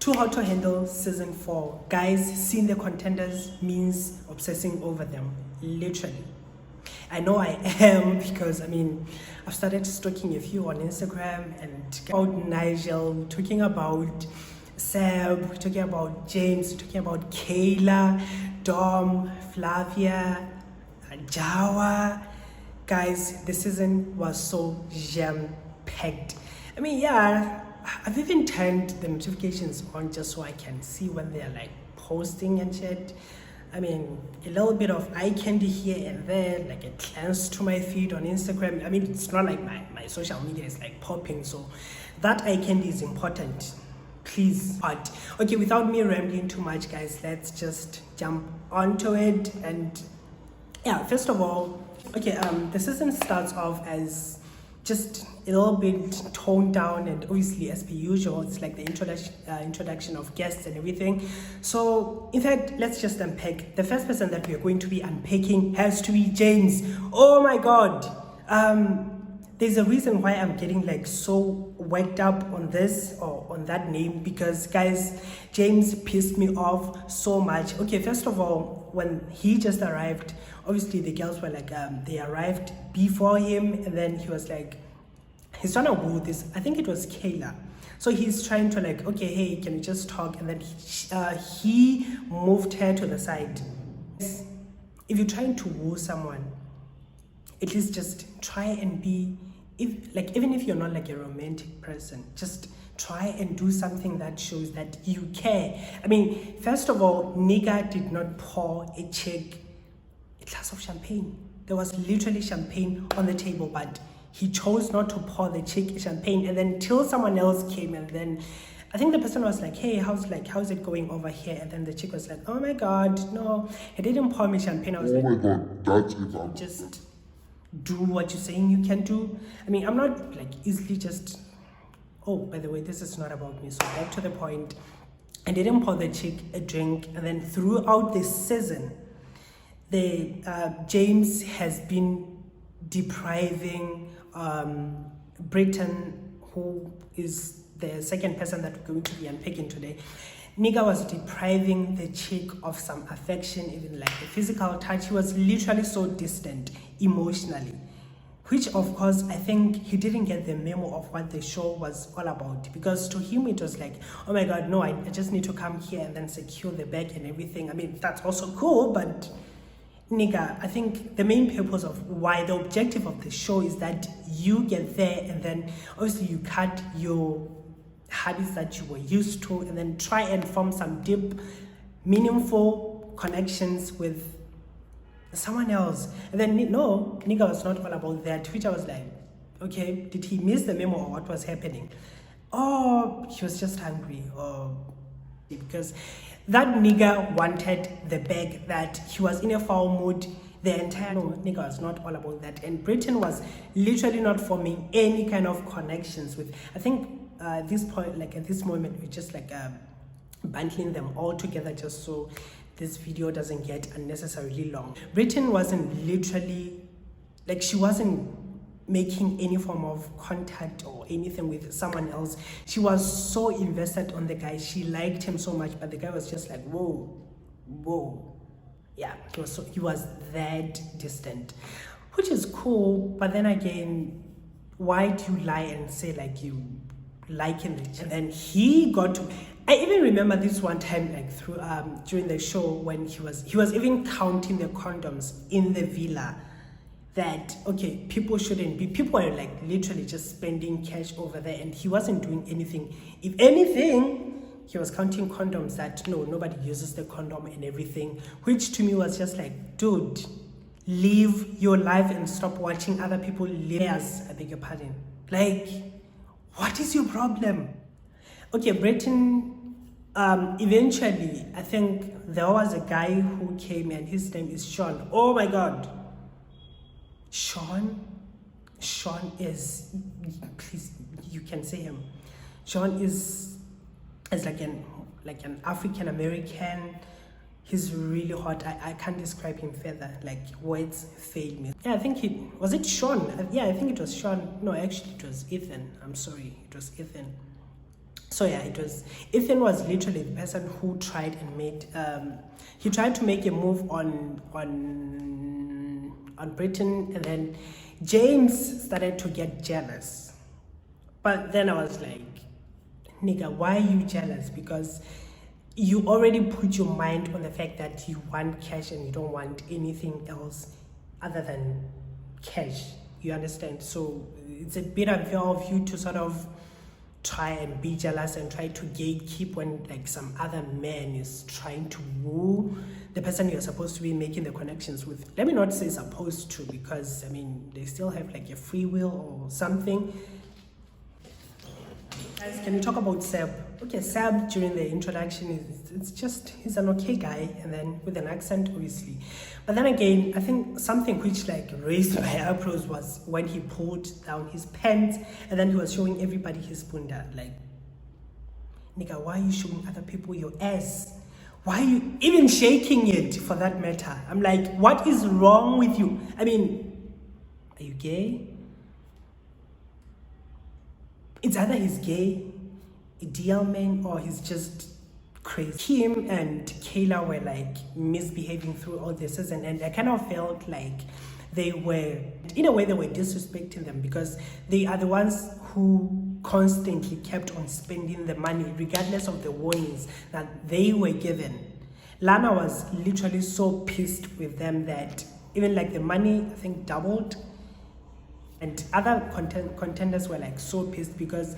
Too Hot to Handle Season 4. Guys, seeing the contenders means obsessing over them. Literally. I know I am because, I've started stalking a few on Instagram and about Nigel, talking about Seb, talking about James, talking about Kayla, Dom, Flavia, Jawa. Guys, the season was so jam-packed. I've even turned the notifications on just so I can see when they're like posting and shit. A little bit of eye candy here and there, like a glance to my feed on Instagram. It's not like my social media is like popping, so that eye candy is important, please. But okay, without me rambling too much, guys, let's just jump onto it. And yeah, first of all, okay, the season starts off as just a little bit toned down, and obviously as per usual it's like the introduction of guests and everything. So in fact, let's just unpack. The first person that we are going to be unpacking has to be James. Oh my god, there's a reason why I'm getting like so worked up on this or on that name, because guys, James pissed me off so much. Okay, first of all, when he just arrived, obviously the girls were like, they arrived before him, and then he was like, he's trying to woo this, I think it was Kayla. So he's trying to like, okay, hey, can we just talk? And then he moved her to the side. If you're trying to woo someone, at least just try and be, even if you're not like a romantic person, just try and do something that shows that you care. First of all, Nigga did not pour a chick a glass of champagne. There was literally champagne on the table, but he chose not to pour the chick champagne. And then till someone else came, and then I think the person was like, hey, how's it going over here? And then the chick was like, oh my god, no, he didn't pour me champagne. I was like, oh my god, that's it. Just do what you're saying you can do. I'm not like easily just, oh, by the way, this is not about me, so back to the point. I didn't pour the chick a drink. And then throughout this season, James has been depriving Britain, who is the second person that we're going to be unpacking today. Nigga was depriving the chick of some affection, even like a physical touch. He was literally so distant emotionally, which of course I think he didn't get the memo of what the show was all about, because to him it was like, oh my god, no, I just need to come here and then secure the bag and everything. That's also cool, but nigga, I think the main purpose of why the objective of the show is that you get there and then obviously you cut your habits that you were used to and then try and form some deep, meaningful connections with someone else. And then no, nigga was not all about that, which I was like, okay, did he miss the memo or what was happening? Or he was just hungry, or because that nigga wanted the bag, that he was in a foul mood the entire. No, nigga was not all about that. And Britain was literally not forming any kind of connections with, I think at this point, like at this moment, we're just like bundling them all together just so this video doesn't get unnecessarily long. Britain wasn't literally, like, she wasn't making any form of contact or anything with someone else. She was so invested on the guy. She liked him so much, but the guy was just like, whoa. Yeah, he was that distant, which is cool. But then again, why do you lie and say like you like him? And then he got to, I even remember this one time, like through during the show, when he was even counting the condoms in the villa, that okay, people were like literally just spending cash over there, and he wasn't doing anything. If anything, he was counting condoms, that no, nobody uses the condom and everything, which to me was just like, dude, live your life and stop watching other people live. I beg your pardon. Like, what is your problem? Okay, Britain, eventually, I think there was a guy who came, and his name is Sean. Oh my god. Sean is, please, you can say him. Sean is like an African American. He's really hot. I can't describe him further, like words fail me. Yeah, I think was it Sean? Yeah, I think it was Sean. No, actually it was Ethan. I'm sorry, it was Ethan. So yeah, it was, Ethan was literally the person who tried and made, he tried to make a move on Britain, and then James started to get jealous. But then I was like, nigga, why are you jealous? Because you already put your mind on the fact that you want cash and you don't want anything else other than cash. You understand? So it's a bit unfair of you to sort of try and be jealous and try to gatekeep when like some other man is trying to woo the person you're supposed to be making the connections with. Let me not say supposed to, because I mean they still have like a free will or something. Guys, can we talk about Seb? Okay, Seb during the introduction he's an okay guy, and then with an accent obviously. But then again, I think something which like raised my eyebrows was when he pulled down his pants and then he was showing everybody his bunda. Like, nigga, why are you showing other people your ass? Why are you even shaking it for that matter? I'm like, what is wrong with you? I mean, are you gay? It's either he's gay, a DL man, or he's just crazy. Kim and Kayla were like misbehaving through all this, and I kind of felt like they were, in a way, they were disrespecting them, because they are the ones who constantly kept on spending the money regardless of the warnings that they were given. Lana was literally so pissed with them that even like the money, I think, doubled. And other contenders were like so pissed because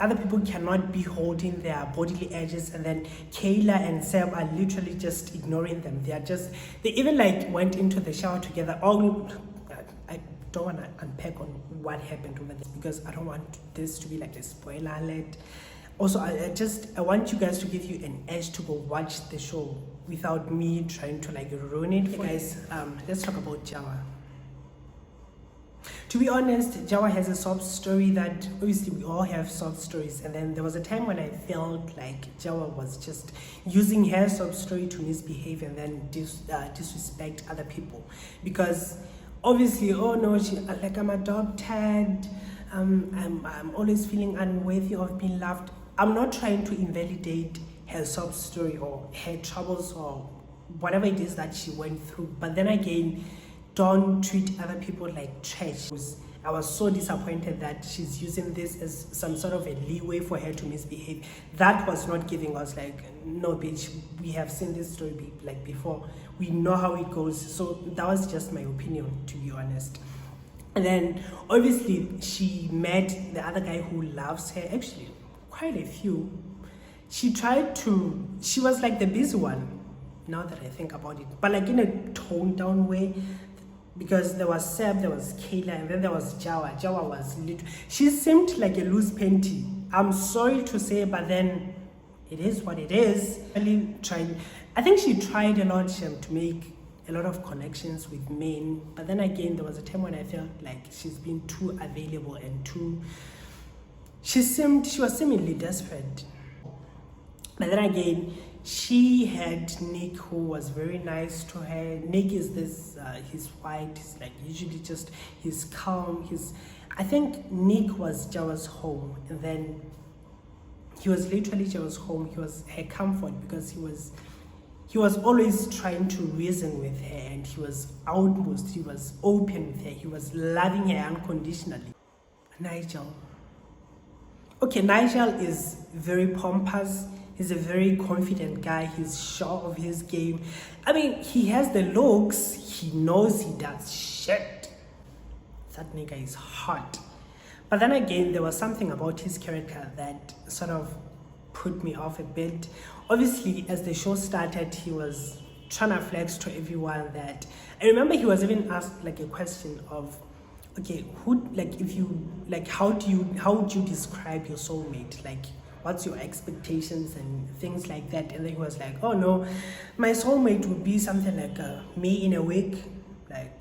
other people cannot be holding their bodily edges, and then Kayla and Seb are literally just ignoring them. They even like went into the shower together. I don't want to unpack on what happened over this because I don't want this to be like a spoiler alert. Also, I want you guys to give you an edge to go watch the show without me trying to like ruin it for you guys. Let's talk about Jawa. To be honest, Jawa has a sob story that obviously we all have sob stories, and then there was a time when I felt like Jawa was just using her sob story to misbehave and then disrespect other people, because obviously, oh no, like I'm adopted, I'm always feeling unworthy of being loved. I'm not trying to invalidate her sob story or her troubles or whatever it is that she went through, but then again, don't treat other people like trash. I was so disappointed that she's using this as some sort of a leeway for her to misbehave. That was not giving us like, no bitch, we have seen this story before. We know how it goes. So that was just my opinion, to be honest. And then obviously she met the other guy who loves her, actually quite a few. She was like the busy one, now that I think about it, but like in a toned down way. Because there was Seb, there was Kayla, and then there was Jawa. Jawa was she seemed like a loose panty. I'm sorry to say, but then it is what it is. I think she tried a lot to make a lot of connections with men, but then again, there was a time when I felt like she's been too available and she was seemingly desperate. But then again, she had Nick, who was very nice to her. Nick is this, he's white, he's like usually he's calm. I think Nick was Jawa's home, and then he was literally Jawa's home. He was her comfort because he was always trying to reason with her, and he was outmost, he was open with her, he was loving her unconditionally. Nigel. Okay, Nigel is very pompous. He's a very confident guy. He's sure of his game. I mean, he has the looks. He knows he does shit. That nigga is hot. But then again, there was something about his character that sort of put me off a bit. Obviously, as the show started, he was trying to flex to everyone that... I remember he was even asked like a question of, okay, how would you describe your soulmate? Like, what's your expectations and things like that? And then he was like, oh no, my soulmate would be something like me in a wig, like.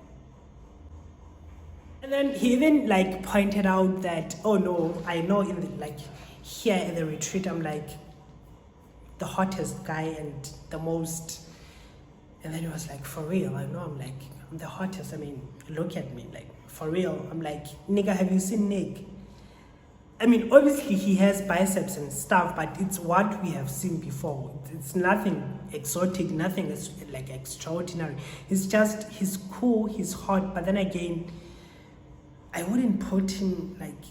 And then he even like pointed out that, oh no, I know here in the retreat, I'm like the hottest guy and the most. And then he was like, for real? I know I'm the hottest. I mean, look at me, like for real. I'm like, nigga, have you seen Nick? I mean, obviously he has biceps and stuff, but it's what we have seen before. It's nothing exotic, nothing is like extraordinary. It's just, he's cool, he's hot, but then again, I wouldn't put him like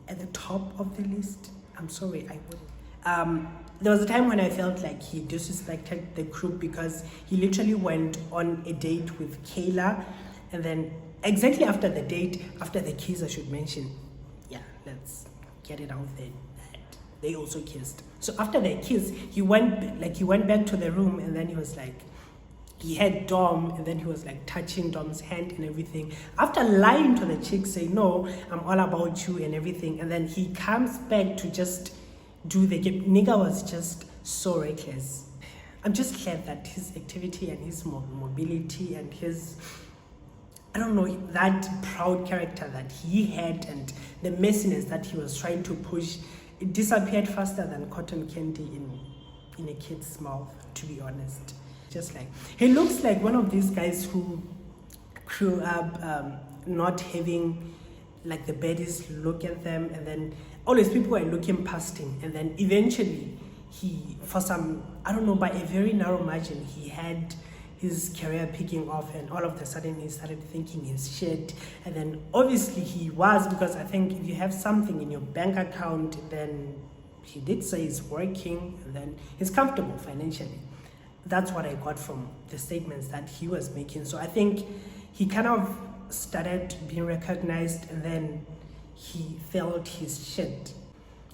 at the top of the list. I'm sorry, I wouldn't. There was a time when I felt like he disrespected the group because he literally went on a date with Kayla, and then exactly after the date, after the kiss, I should mention, yeah, let's get it out there that they also kissed. So after the kiss, he went back to the room, and then he was like, he had Dom, and then he was like touching Dom's hand and everything. After lying to the chick, saying, no, I'm all about you and everything. And then he comes back to just do the game. Nigga was just so reckless. I'm just glad that his activity and his mobility and his, I don't know, that proud character that he had and the messiness that he was trying to push, it disappeared faster than cotton candy in a kid's mouth, to be honest. Just like, he looks like one of these guys who grew up not having like the baddies look at them, and then always people were looking past him, and then eventually he, for some, I don't know, by a very narrow margin, he had his career picking off, and all of a sudden he started thinking his shit. And then obviously he was, because I think if you have something in your bank account, then he did say he's working, and then he's comfortable financially. That's what I got from the statements that he was making. So I think he kind of started being recognized, and then he felt his shit.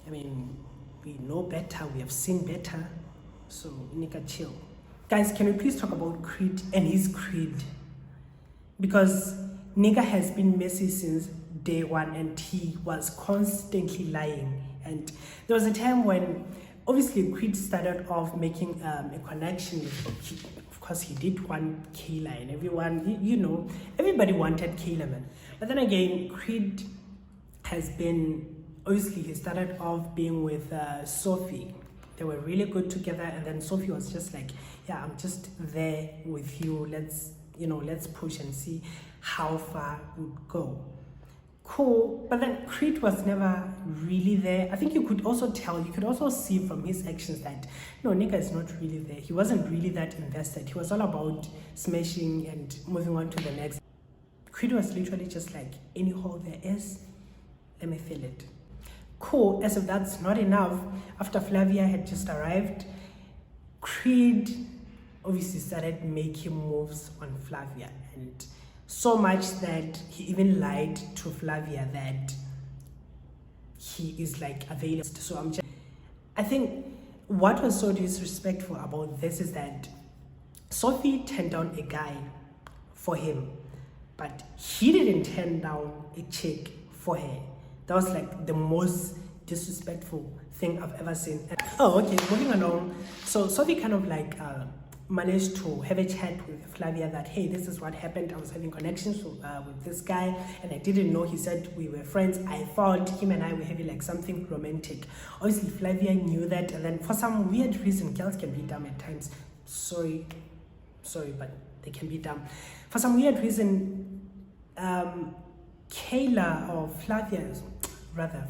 I mean, we know better, we have seen better, so nigga chill. Guys, can we please talk about Creed and his creed? Because nigga has been messy since day one, and he was constantly lying. And there was a time when obviously Creed started off making a connection with, of course he did want Kayla, and everyone, you know, everybody wanted Kayla, man. But then again, Creed has been, obviously he started off being with Sophie. They were really good together, and then Sophie was just like, yeah, I'm just there with you, let's push and see how far we'd go. Cool. But then Creed was never really there. I think you could also see from his actions that no, nigga is not really there. He wasn't really that invested. He was all about smashing and moving on to the next. Creed was literally just like, any hole there is, let me fill it. Cool. As if that's not enough, after Flavia had just arrived, Creed obviously started making moves on Flavia, and so much that he even lied to Flavia that he is like available. So I think what was so disrespectful about this is that Sophie turned down a guy for him, but he didn't turn down a chick for her. That was like the most disrespectful thing I've ever seen. Oh, okay, moving along. So Sophie kind of like managed to have a chat with Flavia that, hey, this is what happened. I was having connections with this guy, and I didn't know. He said we were friends. I thought him and I were having like something romantic. Obviously, Flavia knew that, and then for some weird reason, girls can be dumb at times. Sorry, but they can be dumb. For some weird reason, Kayla or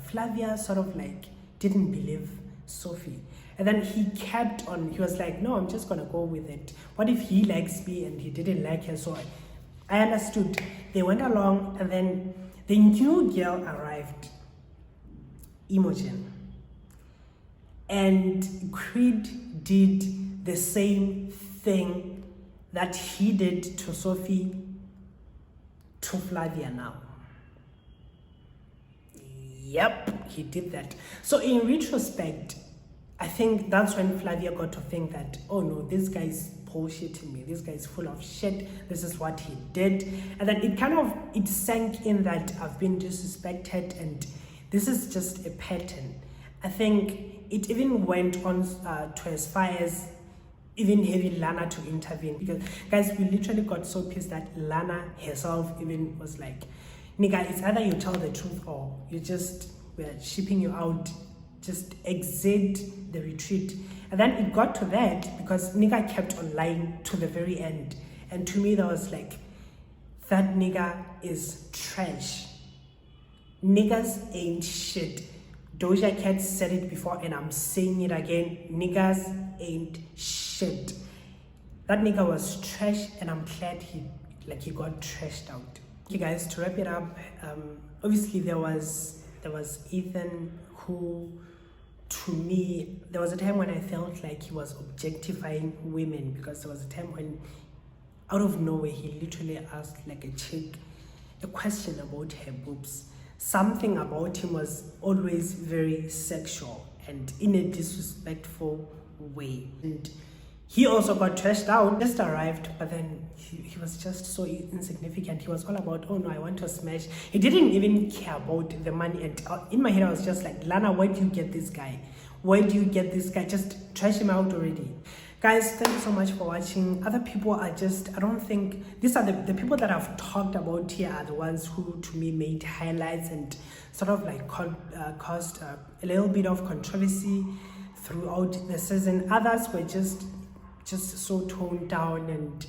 Flavia sort of like didn't believe Sophie. And then he kept on, he was like, no, I'm just gonna go with it. What if he likes me and he didn't like her? So I understood. They went along, and then the new girl arrived, Imogen. And Creed did the same thing that he did to Sophie, to Flavia now. Yep, he did that. So in retrospect, I think that's when Flavia got to think that, oh no, this guy's bullshitting me. This guy's full of shit. This is what he did. And then it sank in that I've been disrespected, and this is just a pattern. I think it even went on to as far as even having Lana to intervene. Because guys, we literally got so pissed that Lana herself even was like, nigga, it's either you tell the truth or we're shipping you out. Just exit the retreat. And then it got to that because nigga kept on lying to the very end. And to me, that was like, that nigga is trash. Niggas ain't shit. Doja Cat said it before and I'm saying it again. Niggas ain't shit. That nigga was trash and I'm glad he got trashed out. Okay guys, to wrap it up, obviously there was Ethan, who to me, there was a time when I felt like he was objectifying women, because there was a time when out of nowhere he literally asked like a chick a question about her boobs. Something about him was always very sexual and in a disrespectful way. And he also got trashed out, just arrived, but then he was just so insignificant. He was all about, oh no, I want to smash. He didn't even care about the money. And in my head, I was just like, Lana, where do you get this guy? Where do you get this guy? Just trash him out already. Guys, thank you so much for watching. Other people are just, I don't think, these are the people that I've talked about here are the ones who, to me, made highlights and sort of like caused a little bit of controversy throughout the season. Others were just so toned down and